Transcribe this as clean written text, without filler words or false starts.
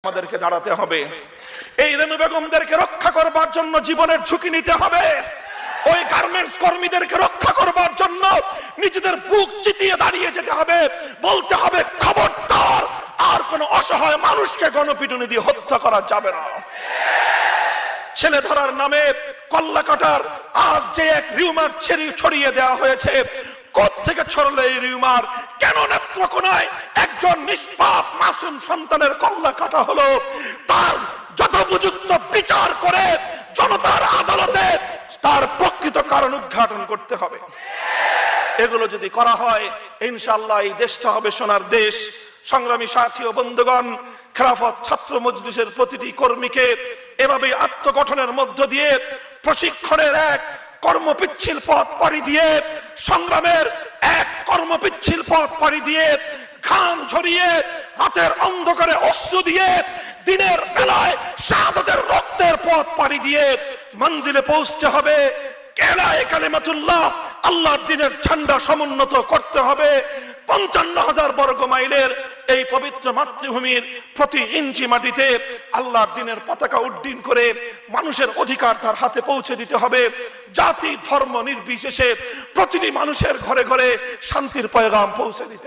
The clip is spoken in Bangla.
আমাদেরকে দাঁড়াতে হবে। এই রেনু বেগমদেরকে রক্ষা করবার জন্য জীবনের ঝুঁকি নিতে হবে। ওই গার্মেন্টস কর্মীদেরকে রক্ষা করবার জন্য নিজেদের বুক চিতিয়ে দাঁড়িয়ে যেতে হবে। বলতে হবে খবরদার, আর কোন অসহায় মানুষকে গণপিটুনি দিয়ে হত্যা করা যাবে না। ছেলে ধরার নামে কল্লা কাটার আজ যে এক রিউমার ছড়িয়ে দেওয়া হয়েছে, কোত্থেকে ছড়লো এই রিউমার? কেন নেত্রকোনায় একজন নিষ্পাপ মাসুম সন্তানের কল্লা কাটা হলো? তার যথোপযুক্ত বিচার করে জনতার আদালতে তার প্রকৃত কারণ উদ্ঘাটন করতে হবে। এগুলো যদি করা হয়, ইনশাআল্লাহ এই দেশটা হবে সোনার দেশ। সংগ্রামী সাথী ও বন্ধুগণ, খেলাফত ছাত্র মজলিসের প্রতিটি কর্মীকে এভাবে আত্মগঠনের মধ্য দিয়ে প্রশিক্ষণের এক কর্মপিচ্ছিল পথ পাড়ি দিয়ে, সংগ্রামের এক কর্মপিচ্ছিল পথ পাড়ি দিয়ে, ঘাম ঝরিয়ে রাতের অন্ধকারে অস্ত্র দিয়ে, দিনের বেলায় শাহাদাতের রক্তের পথ পাড়ি দিয়ে মঞ্জিলে পৌঁছতে হবে। কেলায়ে কালিমাতুল্লাহ, আল্লাহর দ্বীনের ঝান্ডা সমুন্নত করতে হবে। ৫৫,০০০ বর্গ মাইলের এই পবিত্র মাতৃভূমির প্রতি ইঞ্চি মাটিতে আল্লাহর দ্বীনের পতাকা উড্ডীন করে মানুষের অধিকার তার হাতে পৌঁছে দিতে হবে। জাতি ধর্ম নির্বিশেষে প্রতিটি মানুষের ঘরে ঘরে শান্তির পয়গাম পৌঁছে দিতে হবে।